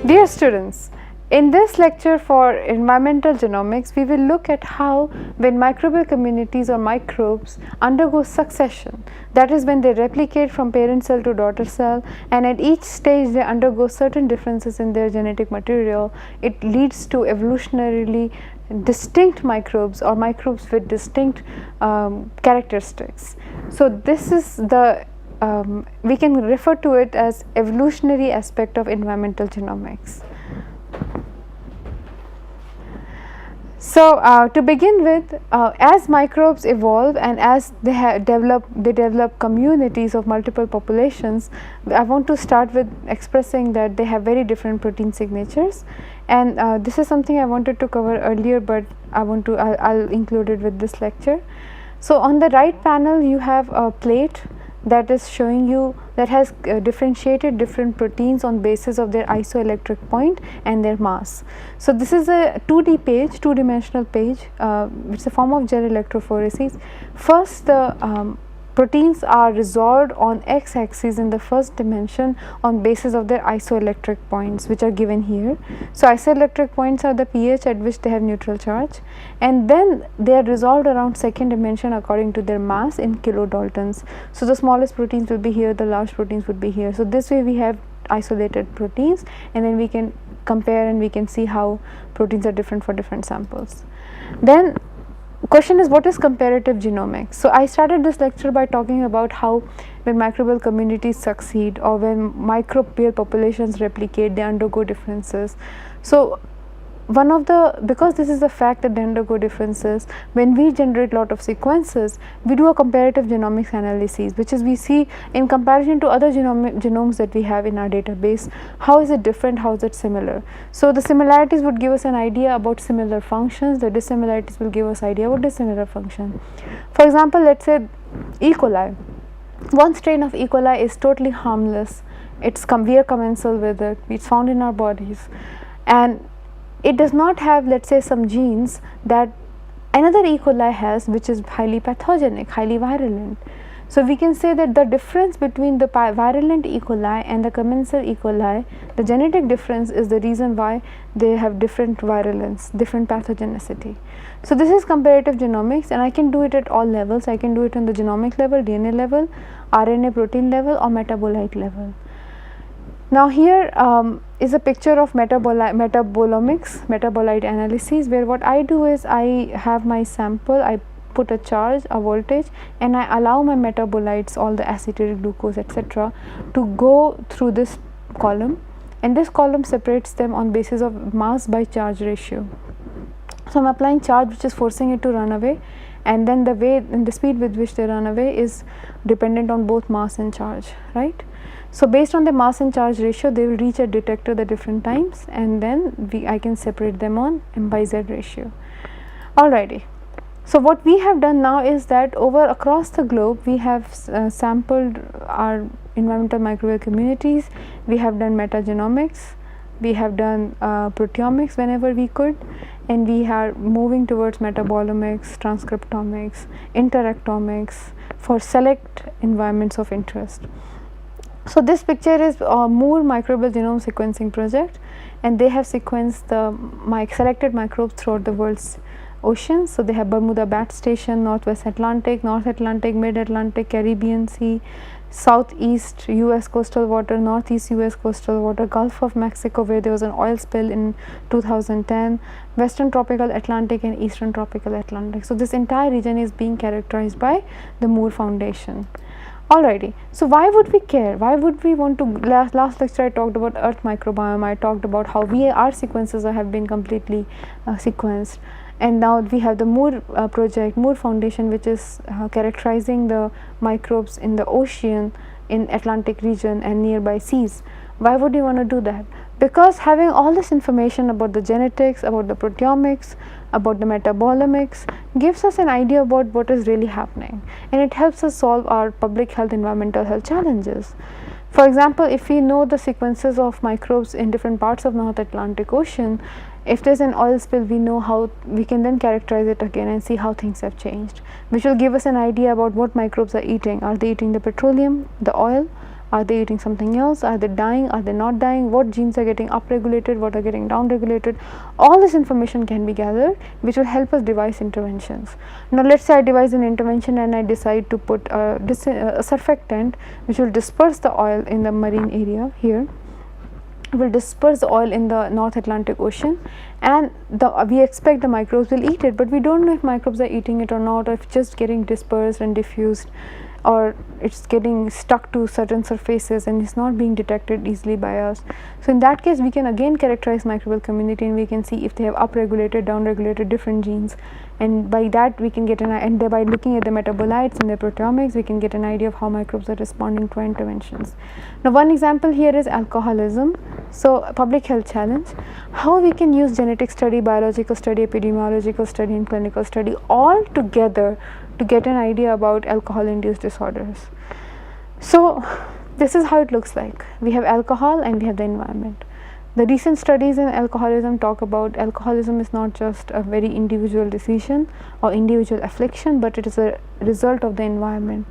Dear students, in this lecture for environmental genomics, we will look at how when microbial communities or microbes undergo succession, that is when they replicate from parent cell to daughter cell, and at each stage they undergo certain differences in their genetic material, it leads to evolutionarily distinct microbes or microbes with distinct characteristics. So this is the we can refer to it as evolutionary aspect of environmental genomics. So to begin with, as microbes evolve and as they develop communities of multiple populations, I want to start with expressing that they have very different protein signatures, and this is something I wanted to cover earlier, but I'll include it with this lecture. So on the right panel you have a plate that is showing you that has differentiated different proteins on basis of their isoelectric point and their mass. So this is a 2D page, two-dimensional page, which is a form of gel electrophoresis. First the proteins are resolved on x-axis in the first dimension on basis of their isoelectric points, which are given here. So isoelectric points are the pH at which they have neutral charge, and then they are resolved around second dimension according to their mass in kilodaltons. So the smallest proteins will be here, the large proteins would be here. So this way we have isolated proteins, and then we can compare and we can see how proteins are different for different samples. Then question is, what is comparative genomics? So I started this lecture by talking about how when microbial communities succeed or when microbial populations replicate, they undergo differences. So because this is the fact that they undergo differences, when we generate lot of sequences, we do a comparative genomics analysis, which is we see in comparison to other genomes that we have in our database, how is it different, how is it similar. So the similarities would give us an idea about similar functions, the dissimilarities will give us idea about dissimilar function. For example, let's say E. coli. One strain of E. coli is totally harmless, we are commensal with it, it's found in our bodies, and it does not have, let's say, some genes that another E. coli has, which is highly pathogenic, highly virulent. So we can say that the difference between the virulent E. coli and the commensal E. coli, the genetic difference is the reason why they have different virulence, different pathogenicity. So this is comparative genomics, and I can do it at all levels. I can do it on the genomic level, DNA level, RNA protein level, or metabolite level. Now here is a picture of metabolomics, metabolite analyses, where what I do is I have my sample, I put a charge, a voltage, and I allow my metabolites, all the acetyl glucose, etc., to go through this column, and this column separates them on basis of mass by charge ratio. So I am applying charge which is forcing it to run away, and then the way and the speed with which they run away is dependent on both mass and charge, right? So based on the mass and charge ratio, they will reach a detector at different times, and then I can separate them on M by Z ratio. Alrighty. So what we have done now is that across the globe we have sampled our environmental microbial communities. We have done metagenomics, we have done proteomics whenever we could, and we are moving towards metabolomics, transcriptomics, interactomics for select environments of interest. So this picture is Moore Microbial Genome Sequencing Project, and they have sequenced the selected microbes throughout the world's oceans. So they have Bermuda Bat Station, Northwest Atlantic, North Atlantic, Mid-Atlantic, Caribbean Sea, Southeast US coastal water, Northeast US coastal water, Gulf of Mexico, where there was an oil spill in 2010, Western Tropical Atlantic and Eastern Tropical Atlantic. So this entire region is being characterized by the Moore Foundation. Alrighty, so why would we care? Why would we want to? Last lecture I talked about Earth microbiome. I talked about how our sequences have been completely sequenced, and now we have the Moore project, Moore Foundation, which is characterizing the microbes in the ocean, in Atlantic region and nearby seas. Why would you want to do that? Because having all this information about the genetics, about the proteomics, about the metabolomics gives us an idea about what is really happening, and it helps us solve our public health, environmental health challenges. For example, if we know the sequences of microbes in different parts of North Atlantic Ocean, if there is an oil spill, we know how we can then characterize it again and see how things have changed, which will give us an idea about what microbes are eating. Are they eating the petroleum, the oil, Are they eating something else? Are they dying? Are they not dying? What genes are getting upregulated? What are getting downregulated? All this information can be gathered, which will help us devise interventions. Now let's say I devise an intervention and I decide to put a surfactant which will disperse the oil in the marine area here, will disperse the oil in the North Atlantic Ocean, and we expect the microbes will eat it, but we don't know if microbes are eating it or not, or if it's just getting dispersed and diffused, or it's getting stuck to certain surfaces and it's not being detected easily by us. So in that case we can again characterize microbial community, and we can see if they have upregulated, downregulated different genes, and by that we can get and by looking at the metabolites and the proteomics we can get an idea of how microbes are responding to our interventions. Now one example here is alcoholism. So a public health challenge, how we can use genetic study, biological study, epidemiological study and clinical study all together to get an idea about alcohol induced disorders. So this is how it looks like. We have alcohol and we have the environment. The recent studies in alcoholism talk about alcoholism is not just a very individual decision or individual affliction, but it is a result of the environment.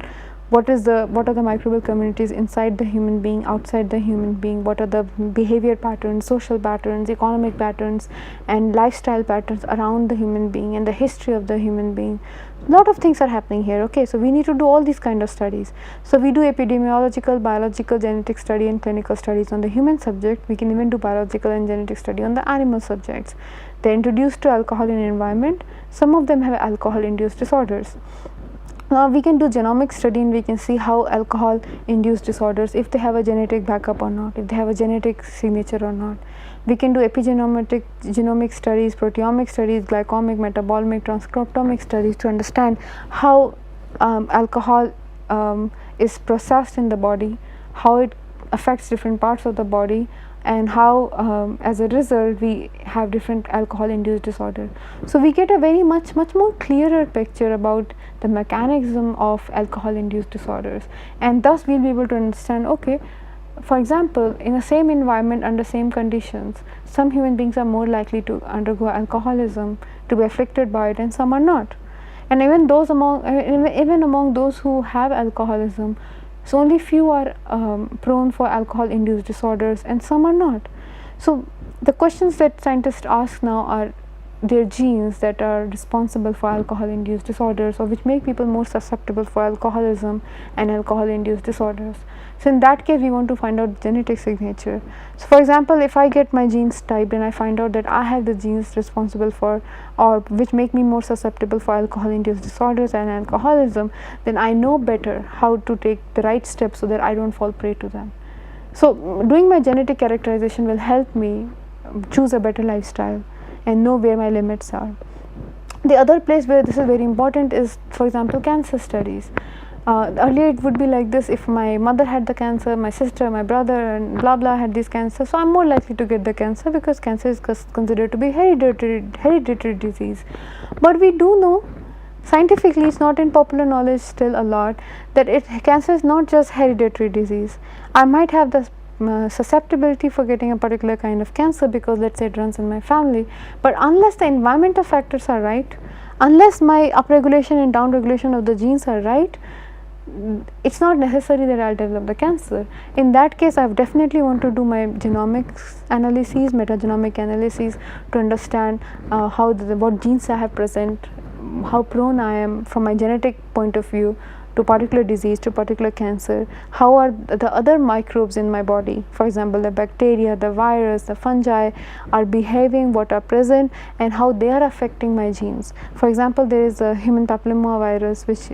What are the microbial communities inside the human being, outside the human being, what are the behavior patterns, social patterns, economic patterns and lifestyle patterns around the human being and the history of the human being. A lot of things are happening here. Okay, so we need to do all these kind of studies. So we do epidemiological, biological, genetic study and clinical studies on the human subject. We can even do biological and genetic study on the animal subjects. They are introduced to alcohol in environment. Some of them have alcohol induced disorders. Now we can do genomic study and we can see how alcohol induced disorders, if they have a genetic backup or not, if they have a genetic signature or not. We can do genomic studies, proteomic studies, glycomic, metabolomic, transcriptomic studies to understand how alcohol is processed in the body, how it affects different parts of the body, and how as a result we have different alcohol induced disorder. So we get a very much more clearer picture about the mechanism of alcohol induced disorders, and thus we will be able to understand, okay, for example, in the same environment under same conditions, some human beings are more likely to undergo alcoholism, to be afflicted by it, and some are not. And even among those who have alcoholism, so only few are prone for alcohol induced disorders and some are not. So the questions that scientists ask now are their genes that are responsible for alcohol induced disorders, or which make people more susceptible for alcoholism and alcohol induced disorders. So in that case we want to find out genetic signature. So for example, if I get my genes typed and I find out that I have the genes responsible for or which make me more susceptible for alcohol induced disorders and alcoholism, then I know better how to take the right steps so that I don't fall prey to them. So doing my genetic characterization will help me choose a better lifestyle and know where my limits are. The other place where this is very important is, for example, cancer studies. Earlier it would be like this: if my mother had the cancer, my sister, my brother and blah blah had this cancer, so I'm more likely to get the cancer because cancer is considered to be hereditary disease. But we do know, scientifically it's not in popular knowledge still a lot, that cancer is not just hereditary disease. I might have the susceptibility for getting a particular kind of cancer because let's say it runs in my family, but unless the environmental factors are right, unless my upregulation and downregulation of the genes are right, it's not necessary that I'll develop the cancer. In that case, I definitely want to do my genomics analyses, metagenomic analyses, to understand what genes I have present, how prone I am from my genetic point of view to particular disease, to particular cancer, how are the other microbes in my body, for example the bacteria, the virus, the fungi are behaving, what are present and how they are affecting my genes. For example, there is a human papilloma virus which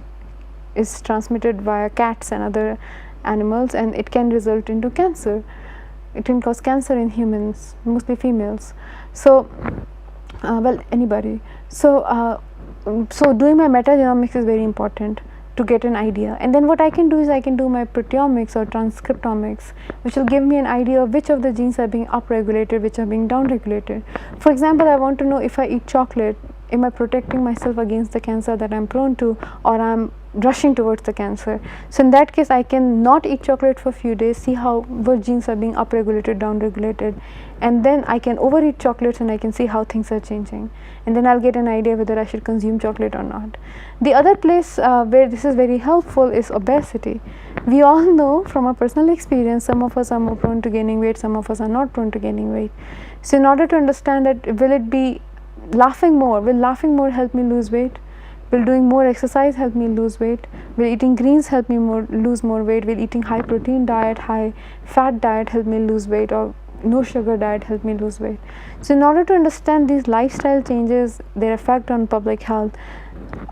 is transmitted via cats and other animals, and it can result into cancer. It can cause cancer in humans, mostly females. So well, anybody. So so doing my metagenomics is very important to get an idea, and then what I can do is I can do my proteomics or transcriptomics, which will give me an idea of which of the genes are being upregulated, which are being downregulated. For example, I want to know if I eat chocolate, am I protecting myself against the cancer that I'm prone to, or I'm rushing towards the cancer. So in that case, I can not eat chocolate for a few days, see how what genes are being upregulated, downregulated, and then I can overeat chocolates and I can see how things are changing, and then I'll get an idea whether I should consume chocolate or not. The other place where this is very helpful is obesity. We all know from our personal experience, some of us are more prone to gaining weight, some of us are not prone to gaining weight. So in order to understand that, will it be laughing more? Will laughing more help me lose weight? Will doing more exercise help me lose weight? Will eating greens help me lose more weight? Will eating high protein diet, high fat diet help me lose weight, or no sugar diet help me lose weight? So in order to understand these lifestyle changes, their effect on public health,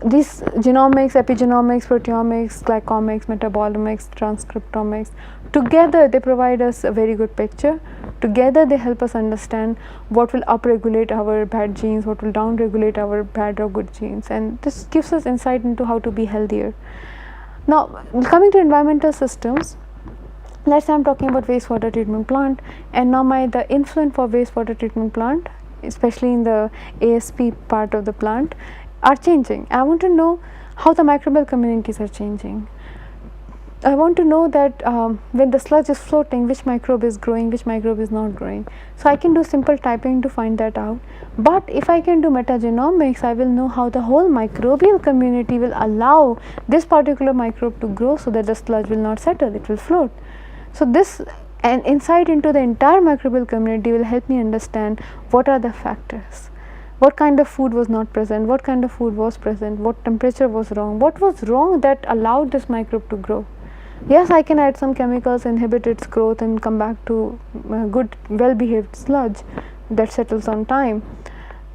these genomics, epigenomics, proteomics, glycomics, metabolomics, transcriptomics, together they provide us a very good picture. Together they help us understand what will upregulate our bad genes, what will downregulate our bad or good genes, and this gives us insight into how to be healthier. Now coming to environmental systems, let's say I'm talking about wastewater treatment plant, and now the influent for wastewater treatment plant, especially in the ASP part of the plant, are changing. I want to know how the microbial communities are changing. I want to know that when the sludge is floating, which microbe is growing, which microbe is not growing. So I can do simple typing to find that out. But if I can do metagenomics, I will know how the whole microbial community will allow this particular microbe to grow, so that the sludge will not settle, it will float. So this an insight into the entire microbial community will help me understand what are the factors. What kind of food was not present, what kind of food was present, what temperature was wrong, what was wrong that allowed this microbe to grow. Yes, I can add some chemicals, inhibit its growth, and come back to good, well behaved sludge that settles on time,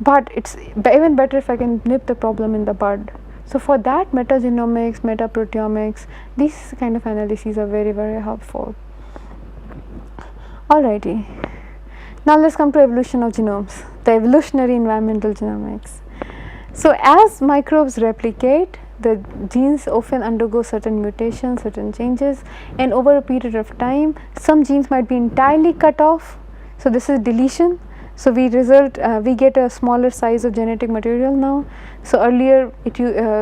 but it's even better if I can nip the problem in the bud. So for that, metagenomics, metaproteomics, these kind of analyses are very, very helpful. Alrighty, now let's come to evolution of genomes, the evolutionary environmental genomics. So as microbes replicate, the genes often undergo certain mutations, certain changes, and over a period of time, some genes might be entirely cut off. So this is deletion. So we get a smaller size of genetic material now. So earlier,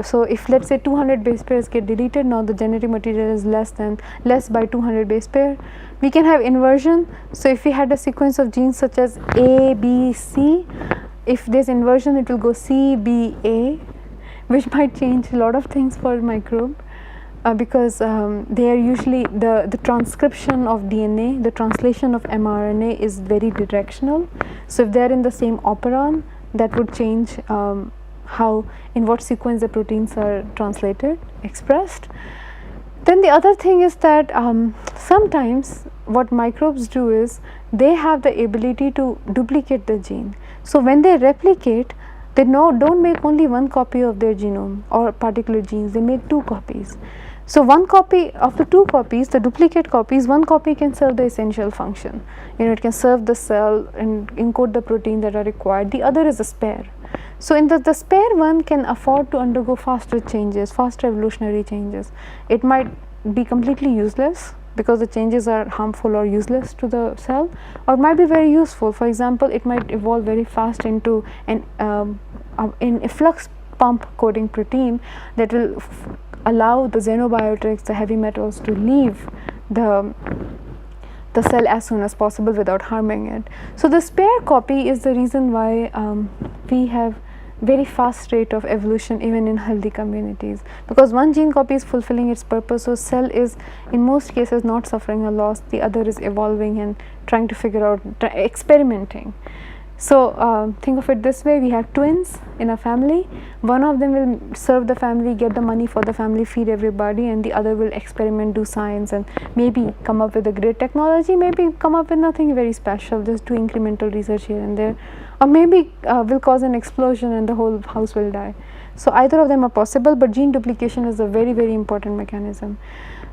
so if let's say 200 base pairs get deleted, now the genetic material is less by 200 base pair. We can have inversion. So if we had a sequence of genes such as A, B, C, if there's inversion, it will go C, B, A, which might change a lot of things for microbe, because they are usually the transcription of DNA, the translation of mRNA is very directional. So if they are in the same operon, that would change how, in what sequence the proteins are translated, expressed. Then the other thing is that sometimes what microbes do is they have the ability to duplicate the gene. So when they replicate, they don't make only one copy of their genome or particular genes, they make 2 copies. So one copy of the 2 copies, the duplicate copies, one copy can serve the essential function. It can serve the cell and encode the protein that are required. The other is a spare. So in the spare one can afford to undergo faster changes, faster evolutionary changes. It might be completely useless because the changes are harmful or useless to the cell, or might be very useful. For example, it might evolve very fast into an efflux pump coding protein that will allow the xenobiotics, the heavy metals, to leave the cell as soon as possible without harming it. So the spare copy is the reason why we have very fast rate of evolution even in healthy communities, because one gene copy is fulfilling its purpose, so cell is in most cases not suffering a loss, the other is evolving and trying to figure out, experimenting. So think of it this way: we have twins in a family, one of them will serve the family, get the money for the family, feed everybody, and the other will experiment, do science, and maybe come up with a great technology, maybe come up with nothing very special, just do incremental research here and there, or maybe will cause an explosion and the whole house will die. So either of them are possible, but gene duplication is a very, very important mechanism.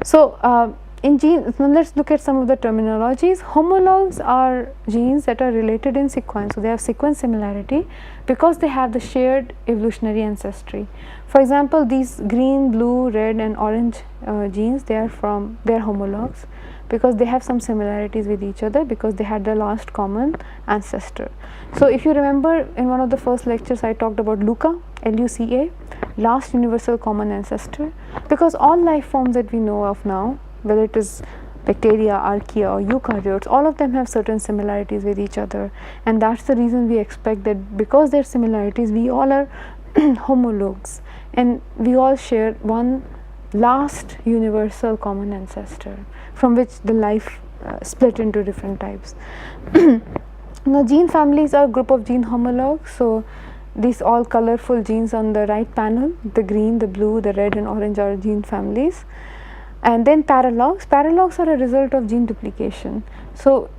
So in genes, now let's look at some of the terminologies. Homologues are genes that are related in sequence, so they have sequence similarity because they have the shared evolutionary ancestry. For example, these green, blue, red and orange genes, they are homologues because they have some similarities with each other, because they had the last common ancestor. So if you remember, in one of the first lectures I talked about LUCA, LUCA, last universal common ancestor, because all life forms that we know of now, whether it is bacteria, archaea or eukaryotes, all of them have certain similarities with each other, and that's the reason we expect that because there are similarities, we all are homologues and we all share one last universal common ancestor from which the life split into different types. Now gene families are a group of gene homologues. So these all colorful genes on the right panel, the green, the blue, the red and orange are gene families. And then paralogs. Paralogs are a result of gene duplication. So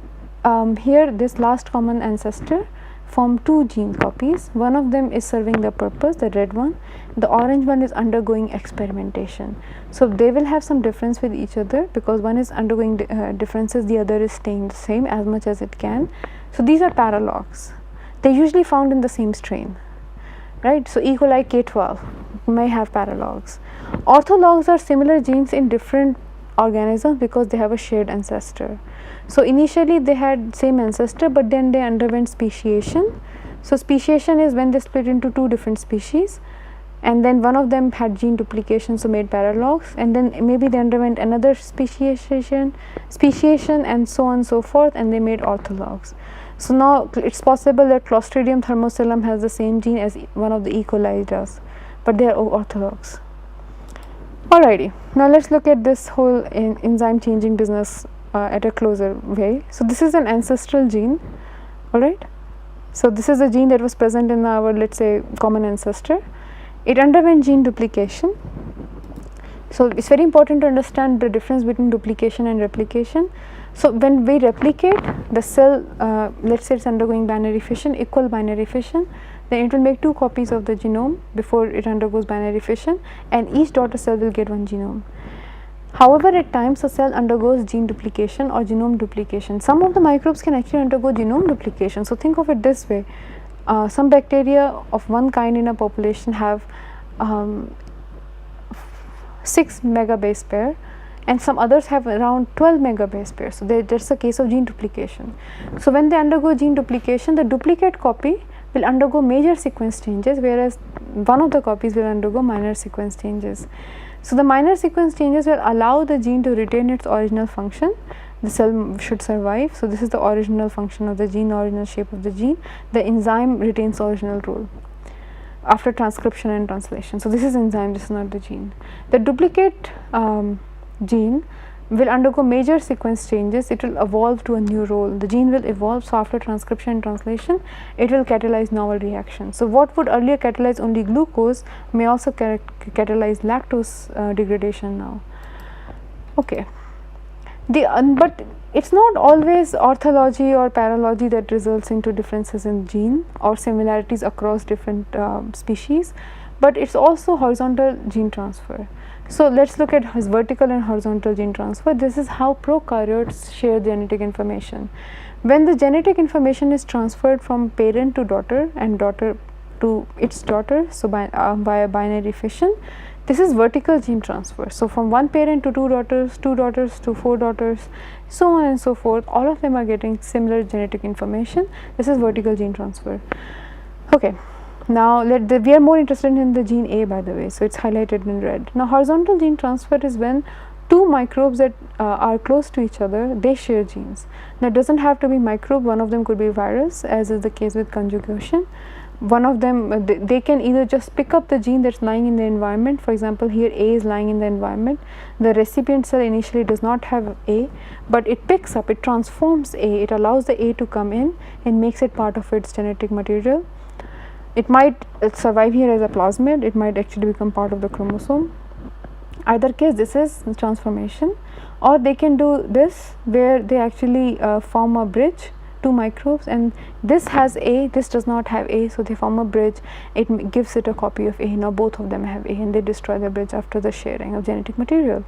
here this last common ancestor form two gene copies. One of them is serving the purpose, the red one. The orange one is undergoing experimentation. So they will have some difference with each other because one is undergoing differences, the other is staying the same as much as it can. So these are paralogs. They are usually found in the same strain, right? So E. coli K12 may have paralogs. Orthologs are similar genes in different organisms because they have a shared ancestor. So initially they had same ancestor, but then they underwent speciation. So speciation is when they split into two different species, and then one of them had gene duplication, so made paralogs, and then maybe they underwent another speciation and so on and so forth, and they made orthologs. So now it's possible that Clostridium thermocelum has the same gene as one of the E. coli does, but they are orthologs. Alrighty, now let's look at this whole enzyme changing business at a closer way. So this is an ancestral gene, alright. So this is a gene that was present in our, let's say, common ancestor. It underwent gene duplication. So it's very important to understand the difference between duplication and replication. So when we replicate the cell, let's say it's undergoing binary fission, equal binary fission, then it will make two copies of the genome before it undergoes binary fission, and each daughter cell will get one genome. However, at times a cell undergoes gene duplication or genome duplication. Some of the microbes can actually undergo genome duplication. So think of it this way, some bacteria of one kind in a population have 6 megabase pair, and some others have around 12 megabase pairs. So that's a case of gene duplication. So when they undergo gene duplication, the duplicate copy will undergo major sequence changes, whereas one of the copies will undergo minor sequence changes. So the minor sequence changes will allow the gene to retain its original function. The cell should survive. So this is the original function of the gene, original shape of the gene. The enzyme retains original role after transcription and translation. So this is enzyme, this is not the gene. The duplicate gene will undergo major sequence changes. It will evolve to a new role. The gene will evolve, so after transcription and translation it will catalyze novel reactions. So what would earlier catalyze only glucose may also catalyze lactose degradation now. Okay, but it's not always orthology or paralogy that results into differences in gene or similarities across different species, but it's also horizontal gene transfer. So let's look at his vertical and horizontal gene transfer. This is how prokaryotes share genetic information. When the genetic information is transferred from parent to daughter and daughter to its daughter, so via binary fission, this is vertical gene transfer. So from one parent to two daughters to four daughters, so on and so forth, all of them are getting similar genetic information. This is vertical gene transfer. Okay. Now we are more interested in the gene A, by the way, so it's highlighted in red. Now horizontal gene transfer is when two microbes that are close to each other, they share genes. Now it doesn't have to be microbe, one of them could be virus, as is the case with conjugation. One of them, they can either just pick up the gene that's lying in the environment. For example, here A is lying in the environment. The recipient cell initially does not have A, but it picks up, it transforms A, it allows the A to come in and makes it part of its genetic material. It might survive here as a plasmid, it might actually become part of the chromosome. Either case, this is transformation, or they can do this where they actually form a bridge, two microbes, and this has A, this does not have A, so they form a bridge, it gives it a copy of A. Now both of them have A and they destroy the bridge after the sharing of genetic material.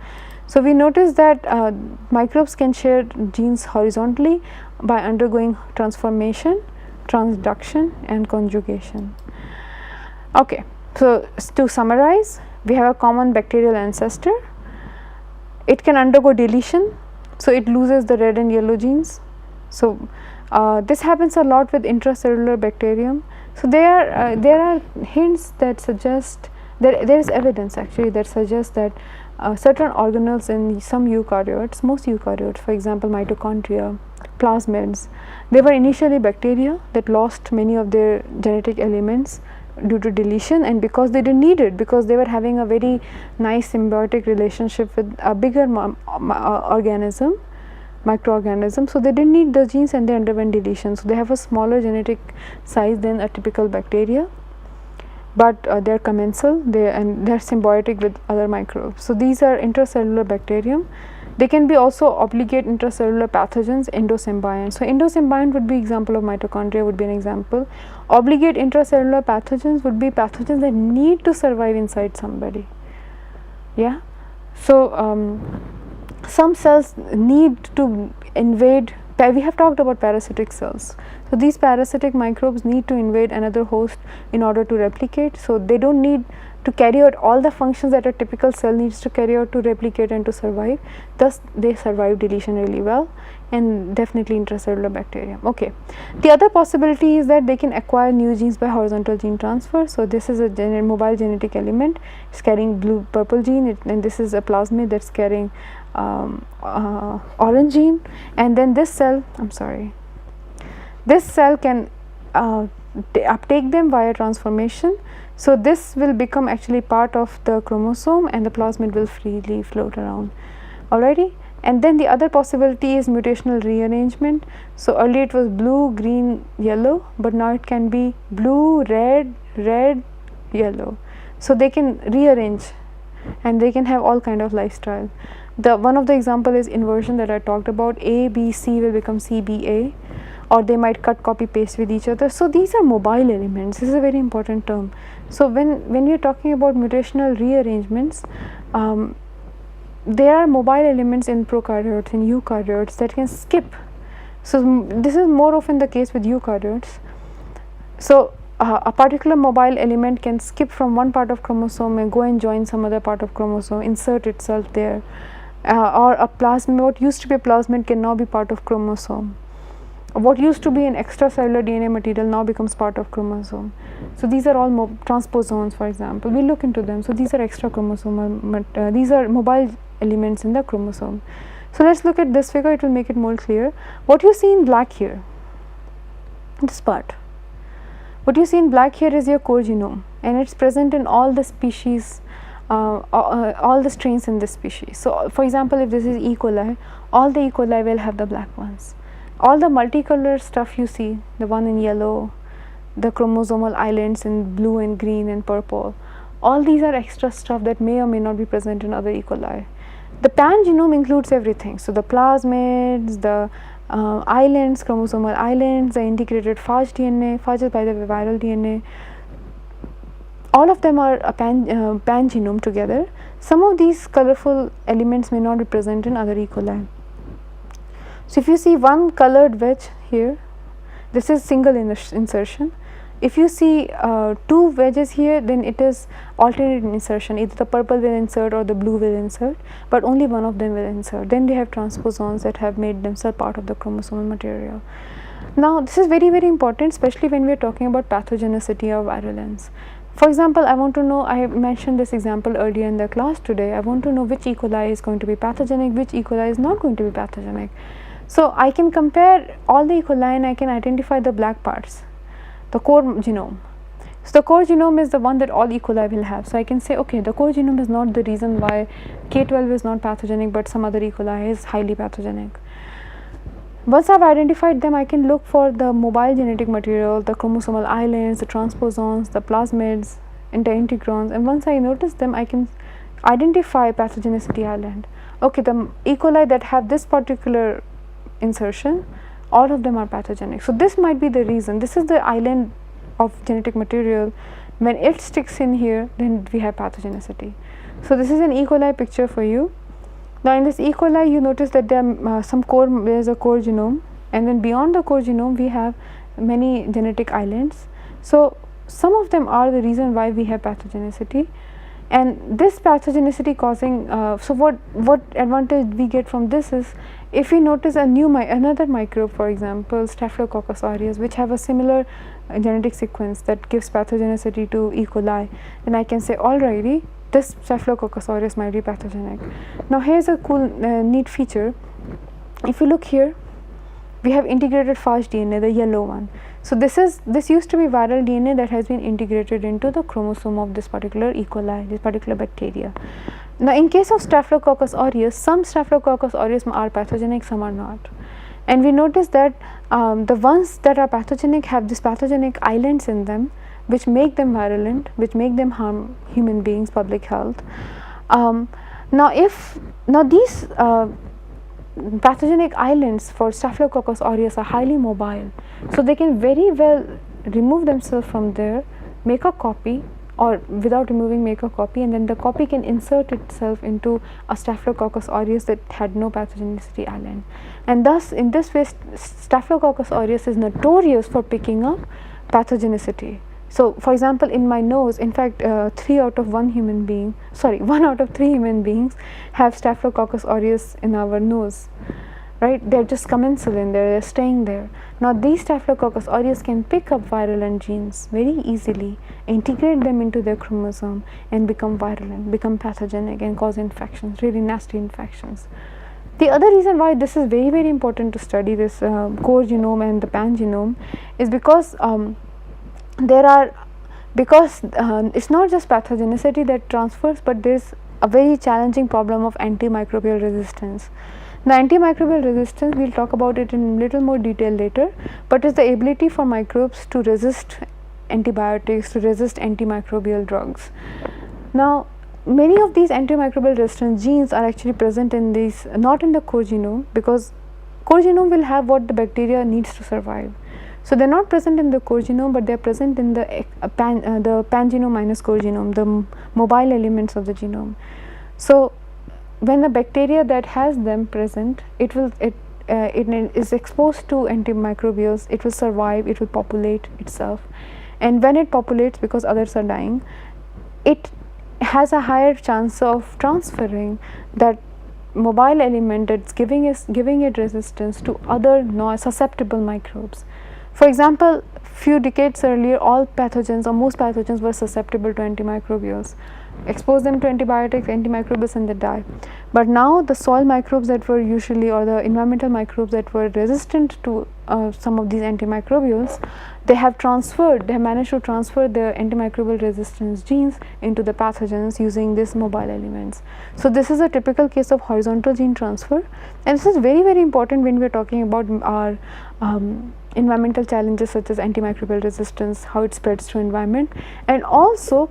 So we notice that microbes can share genes horizontally by undergoing transformation, transduction and conjugation. Okay, so to summarize, we have a common bacterial ancestor. It can undergo deletion, so it loses the red and yellow genes. So this happens a lot with intracellular bacterium. So there are hints that suggest There is evidence actually that suggests that certain organelles in some eukaryotes, most eukaryotes, for example mitochondria, plasmids, they were initially bacteria that lost many of their genetic elements due to deletion, and because they didn't need it, because they were having a very nice symbiotic relationship with a bigger organism, microorganism, so they didn't need the genes and they underwent deletion. So they have a smaller genetic size than a typical bacteria, but they're commensal, and they're symbiotic with other microbes. So these are intracellular bacterium. They can be also obligate intracellular pathogens, endosymbiont. So endosymbiont would be example of mitochondria, would be an example. Obligate intracellular pathogens would be pathogens that need to survive inside somebody. Yeah. So some cells need to invade. We have talked about parasitic cells. So these parasitic microbes need to invade another host in order to replicate. So they don't need to carry out all the functions that a typical cell needs to carry out to replicate and to survive. Thus they survive deletion really well, and definitely intracellular bacterium. Okay. The other possibility is that they can acquire new genes by horizontal gene transfer. So this is a mobile genetic element, it's carrying blue purple gene, and this is a plasmid that's carrying orange gene, and then this cell can uptake them via transformation. So this will become actually part of the chromosome, and the plasmid will freely float around. Alrighty, and then the other possibility is mutational rearrangement. So earlier it was blue, green, yellow, but now it can be blue, red, red, yellow. So they can rearrange, and they can have all kind of lifestyle. One of the example is inversion that I talked about. A, B, C will become C, B, A, or they might cut, copy, paste with each other. So these are mobile elements. This is a very important term. So when we are talking about mutational rearrangements, there are mobile elements in prokaryotes, in eukaryotes, that can skip. So this is more often the case with eukaryotes. So a particular mobile element can skip from one part of chromosome and go and join some other part of chromosome, insert itself there, or a plasmid, what used to be a plasmid can now be part of chromosome. What used to be an extracellular DNA material now becomes part of chromosome. So these are all transposons, for example. We look into them. So these are extra chromosomal, these are mobile elements in the chromosome. So let's look at this figure, it will make it more clear. What you see in black here, this part, what you see in black here is your core genome, and it's present in all the species, all the strains in this species. So for example, if this is E. coli, all the E. coli will have the black ones. All the multicolor stuff you see, the one in yellow, the chromosomal islands in blue and green and purple, all these are extra stuff that may or may not be present in other E. coli. The pan genome includes everything. So the plasmids, the islands, chromosomal islands, the integrated phage DNA, phage is by the way viral DNA, all of them are a pan genome together. Some of these colorful elements may not be present in other E. coli. So if you see one colored wedge here, this is single insertion. If you see two wedges here, then it is alternate insertion, either the purple will insert or the blue will insert, but only one of them will insert. Then they have transposons that have made themselves part of the chromosomal material. Now this is very, very important, especially when we are talking about pathogenicity or virulence. For example, I want to know, I mentioned this example earlier in the class today, I want to know which E. coli is going to be pathogenic, which E. coli is not going to be pathogenic. So I can compare all the E. coli and I can identify the black parts, the core genome. So the core genome is the one that all E. coli will have. So I can say, okay, the core genome is not the reason why K12 is not pathogenic, but some other E. coli is highly pathogenic. Once I've identified them, I can look for the mobile genetic material, the chromosomal islands, the transposons, the plasmids, and the integrons, and once I notice them, I can identify pathogenicity island. Okay, the E. coli that have this particular insertion, all of them are pathogenic. So this might be the reason. This is the island of genetic material. When it sticks in here, then we have pathogenicity. So this is an E. coli picture for you. Now in this E. coli, you notice that there are there is a core genome, and then beyond the core genome we have many genetic islands. So some of them are the reason why we have pathogenicity, and this pathogenicity causing, so what advantage we get from this is, If we notice another microbe, for example Staphylococcus aureus, which have a similar genetic sequence that gives pathogenicity to E. coli, then I can say alrighty, this Staphylococcus aureus might be pathogenic. Now here's a cool neat feature. If you look here, we have integrated fast DNA, the yellow one. So this used to be viral DNA that has been integrated into the chromosome of this particular E. coli, this particular bacteria. Now in case of Staphylococcus aureus, some Staphylococcus aureus are pathogenic, some are not. And we notice that the ones that are pathogenic have these pathogenic islands in them, which make them virulent, which make them harm human beings, public health. Now these pathogenic islands for Staphylococcus aureus are highly mobile, so they can very well remove themselves from there, make a copy, or without removing make a copy, and then the copy can insert itself into a Staphylococcus aureus that had no pathogenicity island. And thus in this way Staphylococcus aureus is notorious for picking up pathogenicity. So for example, in my nose, in fact 1 out of 3 human beings have Staphylococcus aureus in our nose, right? They're just commensal in there, they're staying there. Now these Staphylococcus aureus can pick up virulent genes very easily, integrate them into their chromosome and become virulent, become pathogenic and cause infections, really nasty infections. The other reason why this is very, very important to study this core genome and the pangenome is because it's not just pathogenicity that transfers, but there's a very challenging problem of antimicrobial resistance. The antimicrobial resistance, we'll talk about it in little more detail later, but it's the ability for microbes to resist antibiotics, to resist antimicrobial drugs. Now many of these antimicrobial resistance genes are actually present in these, not in the core genome, because core genome will have what the bacteria needs to survive. So they're not present in the core genome, but they're present in the pangenome minus core genome, the mobile elements of the genome. So when the bacteria that has them present, it is exposed to antimicrobials, it will survive, it will populate itself, and when it populates, because others are dying, it has a higher chance of transferring that mobile element that's giving it resistance to other susceptible microbes. For example, few decades earlier, all pathogens or most pathogens were susceptible to antimicrobials. Expose them to antibiotics, antimicrobials, and they die. But now the soil microbes that were usually, or the environmental microbes that were resistant to some of these antimicrobials, they have managed to transfer their antimicrobial resistance genes into the pathogens using these mobile elements. So this is a typical case of horizontal gene transfer, and this is very, very important when we are talking about our environmental challenges such as antimicrobial resistance, how it spreads to environment, and also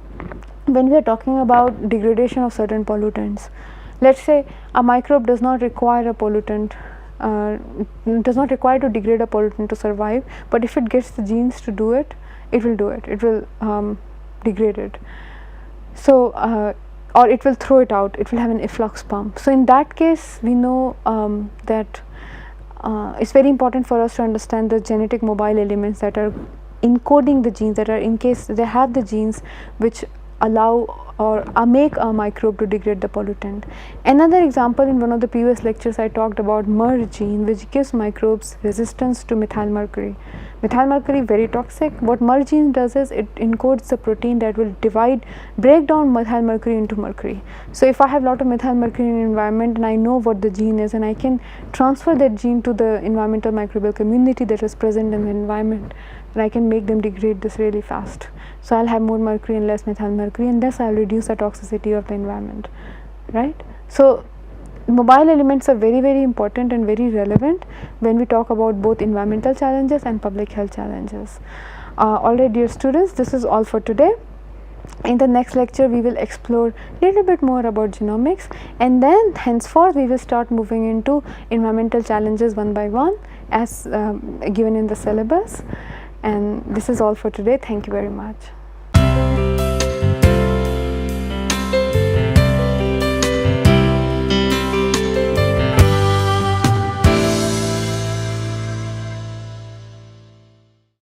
when we are talking about degradation of certain pollutants. Let's say a microbe does not require a pollutant, does not require to degrade a pollutant to survive, but if it gets the genes to do it, it will do it, it will degrade it. So or it will throw it out, it will have an efflux pump. So in that case, we know that it's very important for us to understand the genetic mobile elements that are encoding the genes, that are, in case they have the genes which allow or make a microbe to degrade the pollutant. Another example, in one of the previous lectures I talked about MER gene, which gives microbes resistance to methyl mercury. Methyl mercury, very toxic. What MER gene does is it encodes the protein that will break down methyl mercury into mercury. So if I have a lot of methyl mercury in the environment and I know what the gene is, and I can transfer that gene to the environmental microbial community that is present in the environment, and I can make them degrade this really fast. So I'll have more mercury and less methyl mercury, and thus I'll reduce the toxicity of the environment, right? So mobile elements are very, very important and very relevant when we talk about both environmental challenges and public health challenges. Alright, dear students, this is all for today. In the next lecture, we will explore a little bit more about genomics, and then henceforth we will start moving into environmental challenges one by one as given in the syllabus. And this is all for today. Thank you very much.